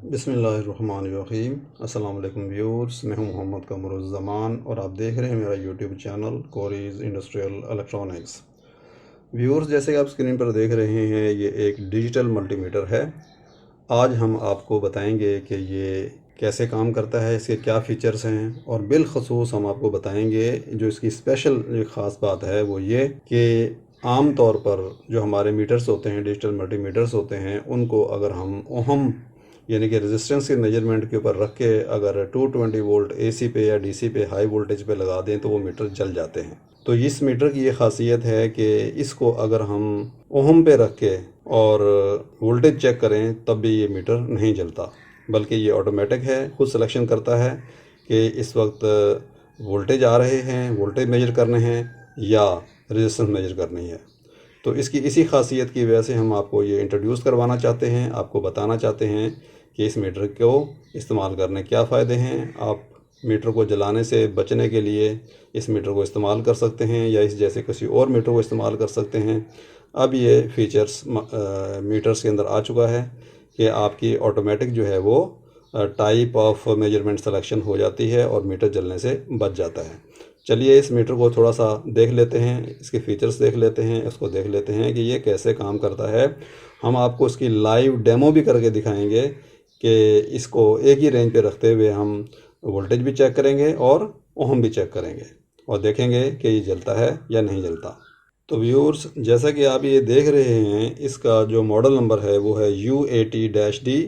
बिस्मिल्लाहिर्रहमानिर्रहीम। अस्सलाम वालेकुम व्यूअर्स, मैं हूं मोहम्मद कमरुज़्ज़मान और आप देख रहे हैं मेरा YouTube channel Cory's industrial electronics. Viewers, जैसे कि आप स्क्रीन पर देख रहे हैं, ये एक डिजिटल मल्टीमीटर है। आज हम आपको बताएंगे कि ये कैसे काम करता है, इसके क्या फ़ीचर्स हैं, और बिलखसूस हम आपको बताएंगे जो इसकी स्पेशल जो ख़ास बात है वो ये कि आम तौर पर जो हमारे मीटर्स होते हैं, डिजिटल मल्टीमीटर्स होते हैं, उनको अगर हम ओहम यानी कि रेजिस्टेंस के मेजरमेंट के ऊपर रख के अगर 220 वोल्ट एसी पे या डीसी पे हाई वोल्टेज पे लगा दें तो वो मीटर जल जाते हैं। तो इस मीटर की ये खासियत है कि इसको अगर हम ओहम पे रख के और वोल्टेज चेक करें तब भी ये मीटर नहीं जलता, बल्कि ये ऑटोमेटिक है, खुद सिलेक्शन करता है कि इस वक्त वोल्टेज आ रहे हैं, वोल्टेज मेजर करने हैं या रेजिस्टेंस मेजर करनी है। तो इसकी इसी खासियत की वजह से हम आपको ये इंट्रोड्यूस करवाना चाहते हैं, आपको बताना चाहते हैं कि इस मीटर को इस्तेमाल करने क्या फ़ायदे हैं। आप मीटर को जलाने से बचने के लिए इस मीटर को इस्तेमाल कर सकते हैं या इस जैसे किसी और मीटर को इस्तेमाल कर सकते हैं। अब ये फीचर्स मीटर्स के अंदर आ चुका है कि आपकी ऑटोमेटिक जो है वो टाइप ऑफ मेजरमेंट सिलेक्शन हो जाती है और मीटर जलने से बच जाता है। चलिए इस मीटर को थोड़ा सा देख लेते हैं, इसके फीचर्स देख लेते हैं, इसको देख लेते हैं कि ये कैसे काम करता है। हम आपको इसकी लाइव डेमो भी करके दिखाएंगे कि इसको एक ही रेंज पे रखते हुए हम वोल्टेज भी चेक करेंगे और ओहम भी चेक करेंगे और देखेंगे कि ये जलता है या नहीं जलता। तो व्यूअर्स, जैसा कि आप ये देख रहे हैं, इसका जो मॉडल नंबर है वो है U80-D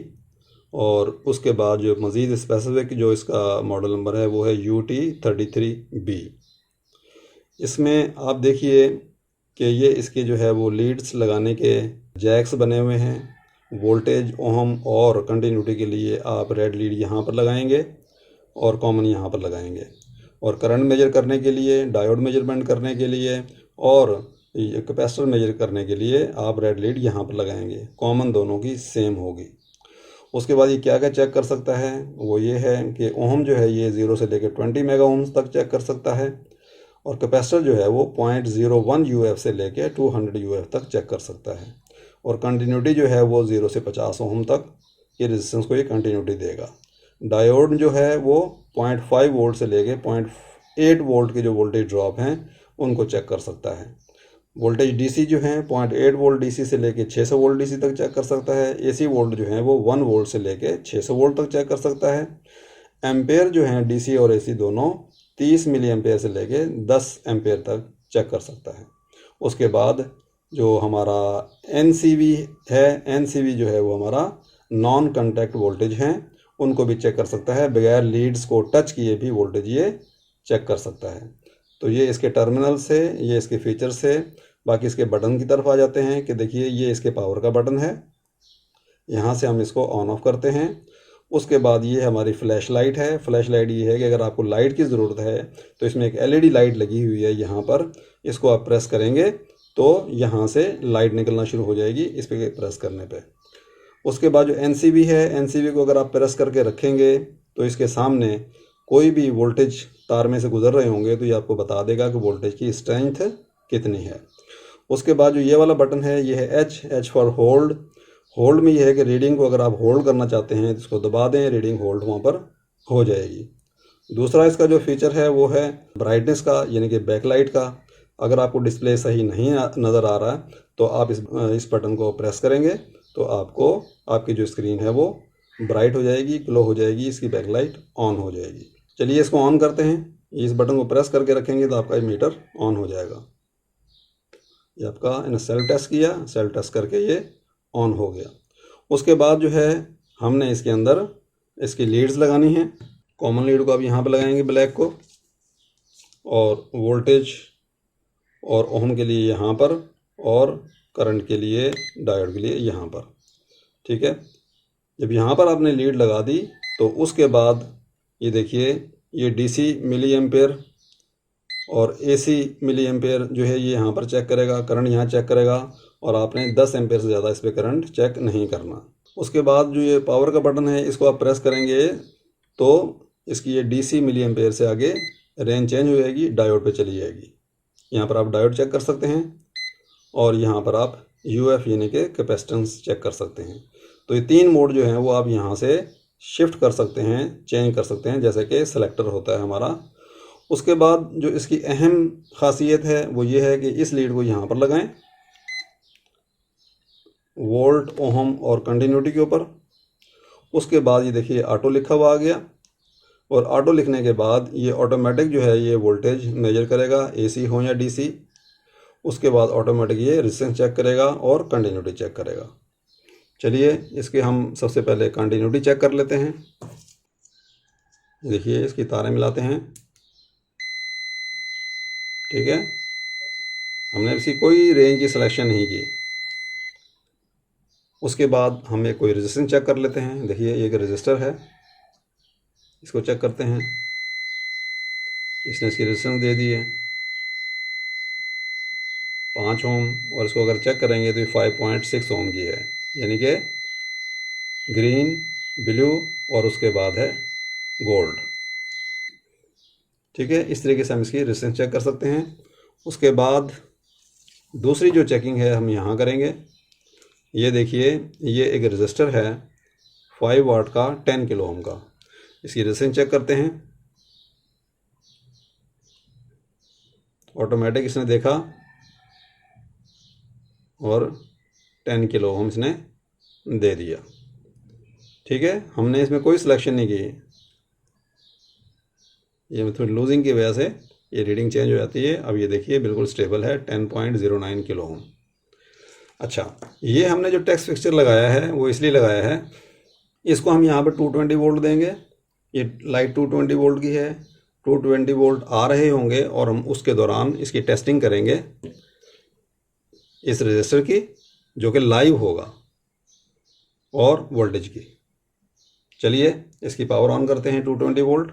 और उसके बाद जो मज़ीद स्पेसिफिक जो इसका मॉडल नंबर है वो है UT33B। इसमें आप देखिए कि ये इसके जो है वो लीड्स लगाने के जैक्स बने हुए हैं। वोल्टेज, ओहम और कंटिन्यूटी के लिए आप रेड लीड यहाँ पर लगाएंगे और कॉमन यहाँ पर लगाएंगे, और करंट मेजर करने के लिए, डायोड मेजरमेंट करने के लिए और कैपेसिटर मेजर करने के लिए आप रेड लीड यहाँ पर लगाएंगे। कॉमन दोनों की सेम होगी। उसके बाद ये क्या क्या चेक कर सकता है, वो ये है कि ओहम जो है ये 0 से लेकर 20 मेगा ओम्स तक चेक कर सकता है, और कैपेसिटर जो है वो 0.01 यूएफ से लेके 200 यूएफ तक चेक कर सकता है, और कंटिन्यूटी जो है वो 0 से 50 ओम तक ये रेजिस्टेंस को ये कंटिन्यूटी देगा। डायोड जो है वो 0.5 वोल्ट से लेके 0.8 वोल्ट के जो वोल्टेज ड्रॉप हैं उनको चेक कर सकता है। वोल्टेज डीसी जो है 0.8 वोल्ट डीसी से लेके 600 वोल्ट डीसी तक चेक कर सकता है। एसी वोल्ट जो है वो 1 वोल्ट से लेके 600 वोल्ट तक चेक कर सकता है। एम्पेयर जो है डीसी और एसी दोनों 30 मिली एम्पेयर से लेके 10 एम्पेयर तक चेक कर सकता है। उसके बाद जो हमारा एनसीवी है, एनसीवी जो है वो हमारा नॉन कांटेक्ट वोल्टेज हैं, उनको भी चेक कर सकता है। बगैर लीड्स को टच किए भी वोल्टेज ये चेक कर सकता है। तो ये इसके टर्मिनल से, ये इसके फीचर से। बाकी इसके बटन की तरफ आ जाते हैं कि देखिए ये इसके पावर का बटन है, यहाँ से हम इसको ऑन ऑफ करते हैं। उसके बाद ये हमारी फ्लैश लाइट है। फ्लैश लाइट ये है कि अगर आपको लाइट की ज़रूरत है तो इसमें एक एलईडी लाइट लगी हुई है यहाँ पर, इसको आप प्रेस करेंगे तो यहाँ से लाइट निकलना शुरू हो जाएगी इस पर प्रेस करने पे। उसके बाद जो एनसीबी है, एनसीबी को अगर आप प्रेस करके रखेंगे तो इसके सामने कोई भी वोल्टेज तार में से गुजर रहे होंगे तो ये आपको बता देगा कि वोल्टेज की स्ट्रेंथ कितनी है। उसके बाद जो ये वाला बटन है ये है एच फॉर होल्ड। होल्ड में ये है कि रीडिंग को अगर आप होल्ड करना चाहते हैं तो इसको दबा दें, रीडिंग होल्ड वहाँ पर हो जाएगी। दूसरा इसका जो फीचर है वो है ब्राइटनेस का, यानी कि बैकलाइट का। अगर आपको डिस्प्ले सही नहीं नज़र आ रहा है तो आप इस बटन को प्रेस करेंगे तो आपको आपकी जो स्क्रीन है वो ब्राइट हो जाएगी, ग्लो हो जाएगी, इसकी बैकलाइट ऑन हो जाएगी। चलिए इसको ऑन करते हैं। इस बटन को प्रेस करके रखेंगे तो आपका ये मीटर ऑन हो जाएगा। ये आपका इन सेल्फ टेस्ट किया, सेल्फ टेस्ट करके ये ऑन हो गया। उसके बाद जो है हमने इसके अंदर इसकी लीड्स लगानी है। कॉमन लीड को आप यहाँ पे लगाएंगे ब्लैक को, और वोल्टेज और ओम के लिए यहाँ पर, और करंट के लिए, डायोड के लिए यहाँ पर। ठीक है, जब यहाँ पर आपने लीड लगा दी तो उसके बाद ये देखिए ये डीसी मिली एम्पेयर और एसी मिली एम्पेयर जो है ये यहाँ पर चेक करेगा, करंट यहाँ चेक करेगा, और आपने 10 एम्पेयर से ज़्यादा इस पर करंट चेक नहीं करना। उसके बाद जो ये पावर का बटन है इसको आप प्रेस करेंगे तो इसकी ये डीसी मिली एम्पेयर से आगे रेंज चेंज हो जाएगी, डायोड पे चली जाएगी। यहाँ पर आप डायोड चेक कर सकते हैं और यहाँ पर आप यूएफ यानी कि कैपेसिटेंस चेक कर सकते हैं। तो ये 3 मोड जो हैं वो आप यहाँ से शिफ्ट कर सकते हैं, चेंज कर सकते हैं, जैसे कि सेलेक्टर होता है हमारा। उसके बाद जो इसकी अहम खासियत है वो ये है कि इस लीड को यहाँ पर लगाएं, वोल्ट, ओहम और कंटिन्यूटी के ऊपर। उसके बाद ये देखिए ऑटो लिखा हुआ आ गया, और ऑटो लिखने के बाद ये ऑटोमेटिक जो है ये वोल्टेज मेजर करेगा, एसी हो या डीसी। उसके बाद ऑटोमेटिक ये रेजिस्टेंस चेक करेगा और कंटिन्यूटी चेक करेगा। चलिए इसके हम सबसे पहले कंटिन्यूटी चेक कर लेते हैं। देखिए इसकी तारें मिलाते हैं, ठीक है, हमने इसकी कोई रेंज की सिलेक्शन नहीं की। उसके बाद हम एक कोई रेजिस्टेंस चेक कर लेते हैं। देखिए ये एक रजिस्टर है, इसको चेक करते हैं। इसने इसकी रेजिस्टेंस दे दी है 5 ओम, और इसको अगर चेक करेंगे तो ये 5.6 ओम की है, यानी कि ग्रीन, ब्लू और उसके बाद है गोल्ड। ठीक है, इस तरीके से हम इसकी रेजिस्टेंस चेक कर सकते हैं। उसके बाद दूसरी जो चेकिंग है हम यहाँ करेंगे। ये देखिए ये एक रजिस्टर है 5 वाट का 10 किलो ओम का। इसकी रेजिस्टेंस चेक करते हैं। ऑटोमेटिक इसने देखा और 10 किलो ओम इसने दे दिया। ठीक है, हमने इसमें कोई सिलेक्शन नहीं की। ये थोड़ी लूजिंग की वजह से ये रीडिंग चेंज हो जाती है। अब ये देखिए बिल्कुल स्टेबल है 10.09 किलो ओम। अच्छा, ये हमने जो टेक्स्ट फिक्सचर लगाया है वो इसलिए लगाया है, इसको हम यहाँ पर 220 वोल्ट देंगे। ये लाइट 220 वोल्ट की है, 220 वोल्ट आ रहे होंगे और हम उसके दौरान इसकी टेस्टिंग करेंगे इस रजिस्टर की, जो कि लाइव होगा, और वोल्टेज की। चलिए इसकी पावर ऑन करते हैं 220 वोल्ट।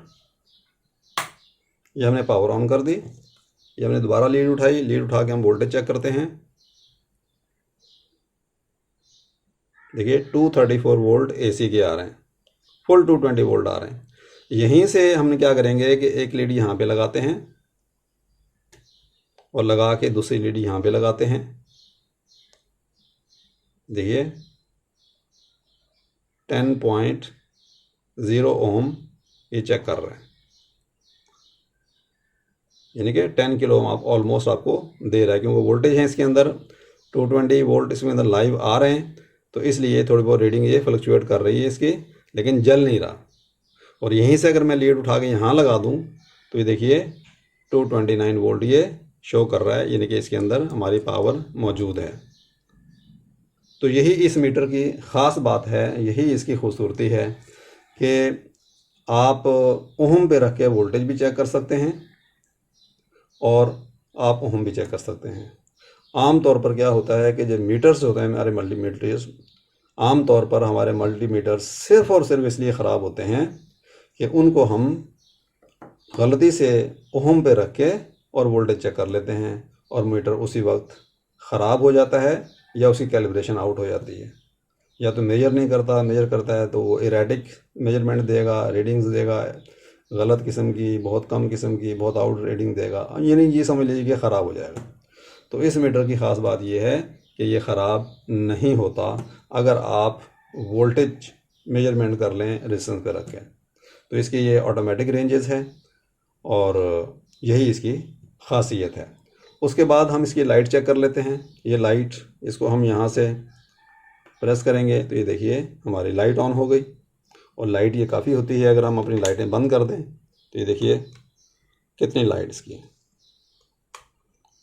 ये हमने पावर ऑन कर दी। ये हमने दोबारा लीड उठाई, लीड उठा के हम वोल्टेज चेक करते हैं। देखिए 234 वोल्ट एसी के आ रहे हैं, फुल 220 वोल्ट आ रहे हैं। यहीं से हमने क्या करेंगे कि एक लीड यहाँ पे लगाते हैं और लगा के दूसरी लीड यहाँ पे लगाते हैं। देखिए 10.0 ओम ये चेक कर रहे हैं, यानी कि 10 किलो ओम आप ऑलमोस्ट आपको दे रहा है, क्योंकि वोल्टेज है इसके अंदर 220 वोल्ट इसके अंदर लाइव आ रहे हैं, तो इसलिए थोड़ी बहुत रीडिंग ये फ्लक्चुएट कर रही है इसकी, लेकिन जल नहीं रहा। और यहीं से अगर मैं लीड उठा के यहाँ लगा दूँ तो ये देखिए 229 वोल्ट ये शो कर रहा है, यानी कि इसके अंदर हमारी पावर मौजूद है। तो यही इस मीटर की ख़ास बात है, यही इसकी खूबसूरती है कि आप ओहम पे रख के वोल्टेज भी चेक कर सकते हैं और आप ओहम भी चेक कर सकते हैं। आम तौर पर क्या होता है कि जो मीटर्स होते हैं हमारे मल्टीमीटर्स, आम तौर पर हमारे मल्टीमीटर्स सिर्फ़ और सिर्फ इसलिए ख़राब होते हैं कि उनको हम गलती से ओहम पे रख के और वोल्टेज चेक कर लेते हैं, और मीटर उसी वक्त ख़राब हो जाता है या उसकी कैलिब्रेशन आउट हो जाती है, या तो मेजर नहीं करता, मेजर करता है तो वो इरेटिक मेजरमेंट देगा, रीडिंग्स देगा गलत किस्म की, बहुत कम किस्म की, बहुत आउट रीडिंग देगा, यानी ये समझ लीजिए कि ख़राब हो जाएगा। तो इस मीटर की ख़ास बात ये है कि ये ख़राब नहीं होता अगर आप वोल्टेज मेजरमेंट कर लें रेजिस्टेंस पे रख के। तो इसकी ये ऑटोमेटिक रेंजेस है और यही इसकी खासियत है। उसके बाद हम इसकी लाइट चेक कर लेते हैं। ये लाइट, इसको हम यहाँ से प्रेस करेंगे तो ये देखिए हमारी लाइट ऑन हो गई, और लाइट ये काफ़ी होती है, अगर हम अपनी लाइटें बंद कर दें तो ये देखिए कितनी लाइट इसकी है।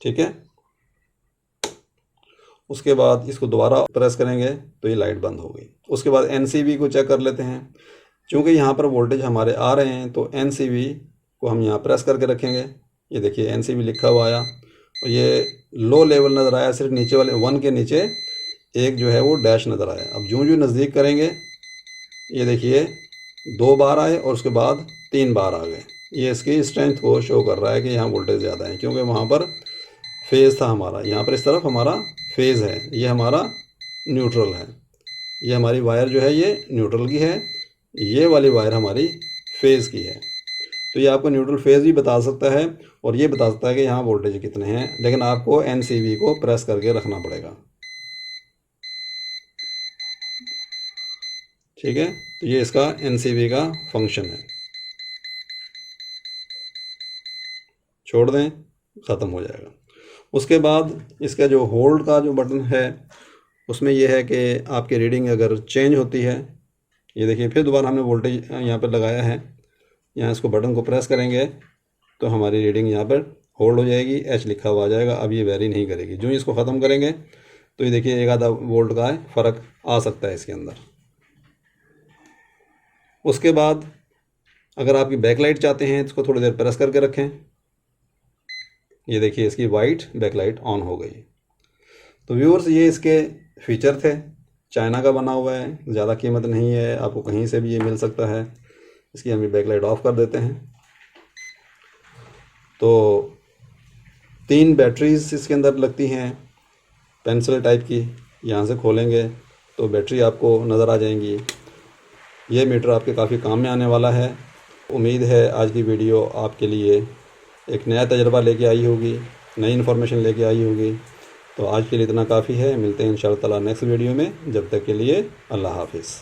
ठीक है, उसके बाद इसको दोबारा प्रेस करेंगे तो ये लाइट बंद हो गई। उसके बाद एनसीबी को चेक कर लेते हैं। चूँकि यहाँ पर वोल्टेज हमारे आ रहे हैं तो एनसीबी को हम यहाँ प्रेस करके रखेंगे। ये देखिए एनसीबी लिखा हुआ आया, और ये लो लेवल नज़र आया, सिर्फ नीचे वाले 1 के नीचे एक जो है वो डैश नज़र आया। अब जो नज़दीक करेंगे ये देखिए 2 बार आए और उसके बाद 3 बार आ गए। ये इसकी स्ट्रेंथ को शो कर रहा है कि यहाँ वोल्टेज ज़्यादा है, क्योंकि वहाँ पर फेज़ था हमारा, यहाँ पर इस तरफ हमारा फेज़ है, ये हमारा न्यूट्रल है। ये हमारी वायर जो है ये न्यूट्रल की है, ये वाली वायर हमारी फेज़ की है। तो ये आपको न्यूट्रल फेज़ भी बता सकता है और ये बता सकता है कि यहाँ वोल्टेज कितने हैं, लेकिन आपको एनसीबी को प्रेस करके रखना पड़ेगा। ठीक है, तो ये इसका NCV का फंक्शन है। छोड़ दें, ख़त्म हो जाएगा। उसके बाद इसका जो होल्ड का जो बटन है उसमें यह है कि आपकी रीडिंग अगर चेंज होती है, ये देखिए फिर दोबारा हमने वोल्टेज यहाँ पर लगाया है, यहाँ इसको बटन को प्रेस करेंगे तो हमारी रीडिंग यहाँ पर होल्ड हो जाएगी, H लिखा हुआ आ जाएगा। अब ये वेरी नहीं करेगी। जो इसको ख़त्म करेंगे तो ये देखिए 1 आधा वोल्ट का फ़र्क आ सकता है इसके अंदर। उसके बाद अगर आपकी बैकलाइट चाहते हैं तो इसको थोड़ी देर प्रेस करके रखें, ये देखिए इसकी वाइट बैकलाइट ऑन हो गई। तो व्यूअर्स ये इसके फीचर थे। चाइना का बना हुआ है, ज़्यादा कीमत नहीं है, आपको कहीं से भी ये मिल सकता है। इसकी हम बैकलाइट ऑफ कर देते हैं। तो 3 बैटरीज इसके अंदर लगती हैं पेंसिल टाइप की। यहाँ से खोलेंगे तो बैटरी आपको नज़र आ जाएंगी। ये मीटर आपके काफ़ी काम में आने वाला है। उम्मीद है आज की वीडियो आपके लिए एक नया तजुर्बा लेके आई होगी, नई इन्फॉर्मेशन लेके आई होगी। तो आज के लिए इतना काफ़ी है। मिलते हैं इंशाअल्लाह ताला नेक्स्ट वीडियो में। जब तक के लिए अल्लाह हाफिज़।